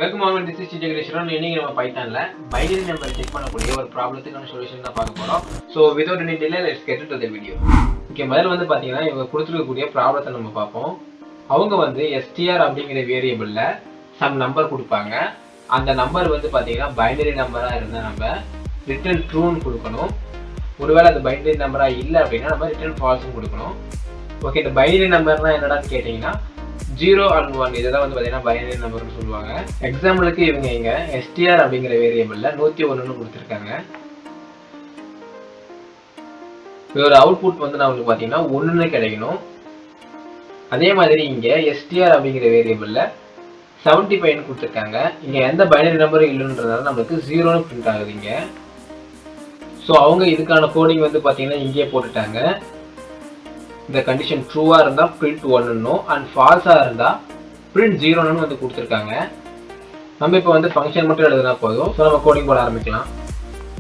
Welcome on this is Srijagatheeswaran. இன்னைக்கு நம்ம பைத்தான்ல binary number check பண்ணக்கூடிய ஒரு ப்ராப்ளத்துக்கான சொல்யூஷன் தான் பார்க்க போறோம். So without any delay let's get into the video. Okay, முதல்ல வந்து பாத்தீங்கன்னா இவங்க கொடுத்துருக்கக்கூடிய ப்ராப்ளத்தை நம்ம பார்ப்போம். அவங்க வந்து str அப்படிங்கிற வேரியபிள்ல சம் நம்பர் கொடுப்பாங்க. அந்த நம்பர் வந்து பாத்தீங்கன்னா பைனரி நம்பரா இருந்தா நம்ம ரிட்டர்ன் ட்ரூன்னு கொடுக்கணும். ஒருவேளை அது பைனரி நம்பரா இல்லை அப்படின்னா நம்ம ரிட்டர்ன் ஃபால்ஸ்னு கொடுக்கணும். ஓகே, இந்த பைனரி நம்பர்னா என்னடான்னு கேட்டீங்கன்னா 0 and 1 இதெல்லாம் வந்து பார்த்தீங்கன்னா பைனரி நம்பர்னு சொல்லுவாங்க. எக்ஸாம்பிளுக்கு இவங்க இங்க str அப்படிங்கிற வேரியபிள்ல 101ன்னு கொடுத்துருக்காங்க. இதோட அவுட்புட் வந்து நம்மளுக்கு பார்த்தீங்கன்னா 1ன்னு கிடைக்கணும். அதே மாதிரி இங்க str அப்படிங்கிற வேரியபிள்ல 75ன்னு கொடுத்துருக்காங்க. இங்க எந்த பைனரி நம்பரும் இல்லைன்றதால நம்மளுக்கு 0ன்னு பிரிண்ட் ஆகுது இங்க. ஸோ அவங்க இதுக்கான கோடிங் வந்து பார்த்தீங்கன்னா இங்கே போட்டுட்டாங்க. இந்த கண்டிஷன் ட்ரூவா இருந்தா print 1 and ஃபால்ஸா இருந்தா print 0ன்னு வந்து கொடுத்துருக்காங்க. நம்ம இப்போ வந்து ஃபங்க்ஷன் மட்டும் எழுதுனா போதும். ஸோ நம்ம கோடிங் போட ஆரம்பிக்கலாம்.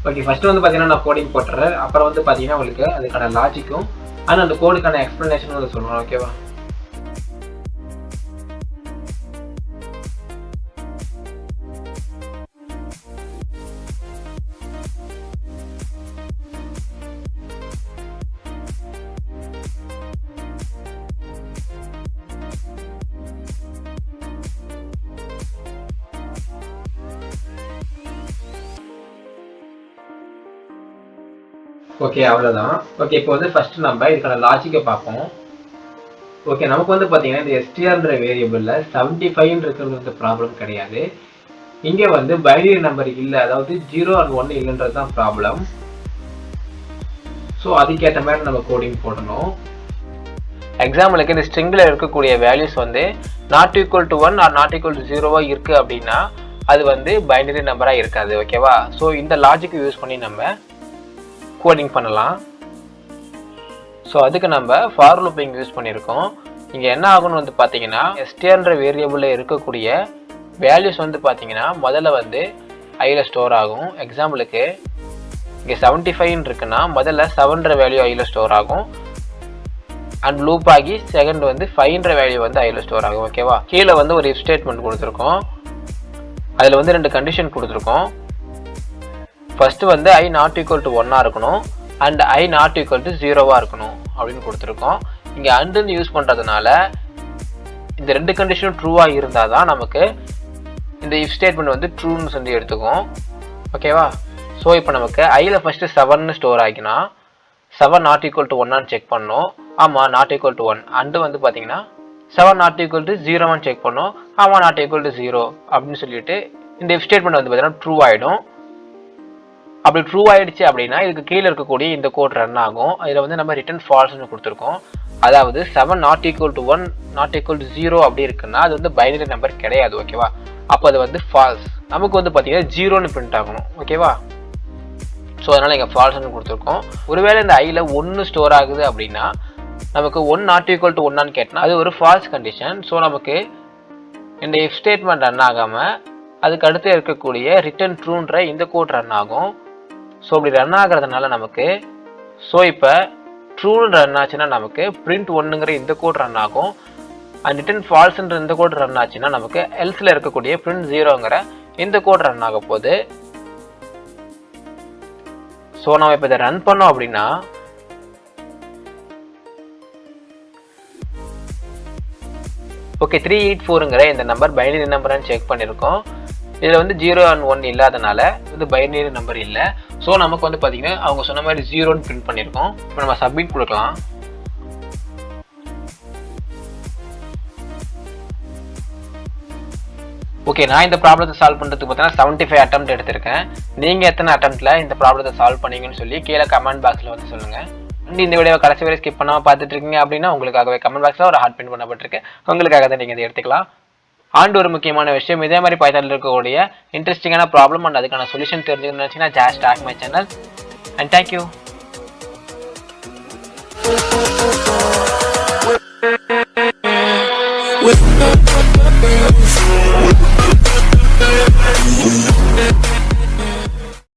ஓகே, ஃபர்ஸ்ட் வந்து பார்த்தீங்கன்னா நான் கோடிங் போட்டுறேன். அப்புறம் வந்து பார்த்தீங்கன்னா உங்களுக்கு அதுக்கான லாஜிக்கும் ஆனால் அந்த கோடுக்கான எக்ஸ்பிளனேஷனும் வந்து சொல்லுவோம். ஓகேவா? ஓகே, அவ்வளோதான். ஓகே, இப்போ வந்து ஃபர்ஸ்ட் நம்ம இதுக்கான லாஜிக்கை பார்ப்போம். ஓகே, நமக்கு வந்து பார்த்தீங்கன்னா இந்த str வேரியபிளில் 75 இருக்கிறது வந்து ப்ராப்ளம் கிடையாது. இங்கே வந்து பைனரி நம்பர் இல்லை, அதாவது 0 and 1 இல்லைன்றது தான் ப்ராப்ளம். ஸோ அதுக்கேற்ற மாதிரி நம்ம கோடிங் போடணும். எக்ஸாம்பிளுக்கு இந்த ஸ்ட்ரிங்கில் இருக்கக்கூடிய வேல்யூஸ் வந்து not equal to 1 or not equal to 0 இருக்குது அப்படின்னா அது வந்து பைனரி நம்பராக இருக்காது. ஓகேவா? ஸோ இந்த லாஜிக்கை யூஸ் பண்ணி நம்ம கோடிங் பண்ணலாம். ஸோ அதுக்கு நம்ம ஃபார் லூப்பிங் யூஸ் பண்ணியிருக்கோம். இங்கே என்ன ஆகும்னு வந்து பார்த்தீங்கன்னா str வேரியபிளில் இருக்கக்கூடிய வேல்யூஸ் வந்து பார்த்தீங்கன்னா முதல்ல வந்து ஐயில் ஸ்டோர் ஆகும். எக்ஸாம்பிளுக்கு இங்கே 75 இருக்குன்னா முதல்ல 7 வேல்யூ ஐயில் ஸ்டோர் ஆகும். அண்ட் லூப் ஆகி செகண்ட் வந்து 5 வேல்யூ வந்து ஐயில் ஸ்டோர் ஆகும். ஓகேவா? கீழே வந்து ஒரு if ஸ்டேட்மெண்ட் கொடுத்துருக்கோம். அதில் வந்து 2 கண்டிஷன் கொடுத்துருக்கோம். ஃபர்ஸ்ட் வந்து i நாட் ஈக்குவல் டு 1 இருக்கணும் and i not equal to 0 இருக்கணும் அப்படின்னு கொடுத்துருக்கோம். இங்கே அண்டுன்னு யூஸ் பண்ணுறதுனால இந்த 2 கண்டிஷனும் ட்ரூவாக இருந்தால் தான் நமக்கு இந்த if ஸ்டேட்மெண்ட் வந்து ட்ரூன்னு சொல்லி எடுத்துக்கும். ஓகேவா? ஸோ இப்போ நமக்கு ஐயில் ஃபஸ்ட்டு 7ன்னு ஸ்டோர் ஆகினா 7 நாட் ஈக்குவல் டு 1 செக் பண்ணோம். ஆமாம், நாட் ஈக்குவல் டு 1. அண்டு வந்து பார்த்தீங்கன்னா 7 நாட் ஈக்குவல் டு 0 செக் பண்ணோம். ஆமாம், நாட் ஈக்குவல் டு 0 அப்படின்னு சொல்லிட்டு இந்த if ஸ்டேட்மெண்ட் வந்து பார்த்தீங்கன்னா ட்ரூ ஆகிடும். அப்படி ட்ரூ ஆயிடுச்சு அப்படின்னா இதுக்கு கீழே இருக்கக்கூடிய இந்த கோட் ரன் ஆகும். அதில் வந்து நம்ம ரிட்டர்ன் ஃபால்ஸ்னு கொடுத்துருக்கோம். அதாவது 7 not equal to 1 not equal to 0 அப்படி இருக்குன்னா அது வந்து பைனரி நம்பர் கிடையாது. ஓகேவா? அப்போ அது வந்து ஃபால்ஸ். நமக்கு வந்து பார்த்தீங்கன்னா 0ன்னு பிரிண்ட் ஆகணும். ஓகேவா? ஸோ அதனால் இங்கே ஃபால்ஸ்னு கொடுத்துருக்கோம். ஒருவேளை இந்த ஐயில் 1 ஸ்டோர் ஆகுது அப்படின்னா நமக்கு 1 நாட் ஈக்குவல் டு 1 கேட்டால் அது ஒரு ஃபால்ஸ் கண்டிஷன். ஸோ நமக்கு இந்த if ஸ்டேட்மெண்ட் ரன் ஆகாமல் அதுக்கு அடுத்து இருக்கக்கூடிய ரிட்டர்ன் ட்ரூன்ற இந்த கோட் ரன் ஆகும். ஸோ இப்படி ரன் ஆகிறதுனால நமக்கு இப்போ ட்ரூன்னு ரன் ஆச்சுன்னா நமக்கு print 1ங்கிற இந்த கோட் ரன் ஆகும். அண்ட் ரிட்டர்ன் ஃபால்ஸ்ன்ற இந்த கோட் ரன் ஆச்சுன்னா நமக்கு எல்ஸில் இருக்கக்கூடிய print 0ங்கிற இந்த கோட் ரன் ஆக போகுது. ஸோ நம்ம இப்போ இதை ரன் பண்ணோம் அப்படின்னா ஓகே 384ங்கிற இந்த நம்பர் பைனரி நம்பர்னு செக் பண்ணியிருக்கோம். இதில் வந்து 0 and 1 இல்லாதனால இது பைனரி நம்பர் இல்லை. ஸோ நமக்கு வந்து பார்த்தீங்கன்னா அவங்க சொன்ன மாதிரி 0ன்னு பிரிண்ட் பண்ணியிருக்கோம். இப்போ நம்ம சப்மிட் கொடுக்கலாம். ஓகே, நான் இந்த ப்ராப்ளத்தை சால்வ் பண்ணுறதுக்கு பார்த்தீங்கன்னா 75 அட்டெம்ப்ட் எடுத்திருக்கேன். நீங்கள் எத்தனை அட்டெம்ப்டில் இந்த ப்ராப்ளத்தை சால்வ் பண்ணீங்கன்னு சொல்லி கீழே கமெண்ட் பாக்ஸில் வந்து சொல்லுங்கள். இந்த வீடியோவை கடைசி வரை ஸ்கிப் பண்ணாமல் பார்த்துட்டு இருக்கீங்க அப்படின்னா உங்களுக்காகவே கமெண்ட் பாக்ஸில் ஒரு ஹார்ட் பின் பண்ணப்பட்டிருக்கு. உங்களுக்காக தான் நீங்கள் இதை எடுத்துக்கலாம். ஆண்டு ஒரு முக்கியமான விஷயம், இதே மாதிரி பைத்தானில் இருக்கக்கூடிய இன்ட்ரெஸ்டிங்கான ப்ராப்ளம் அண்ட் அதுக்கான சொல்யூஷன் தெரிஞ்சுக்கணும்னு நினச்சிங்கன்னா just start my channel. And thank you.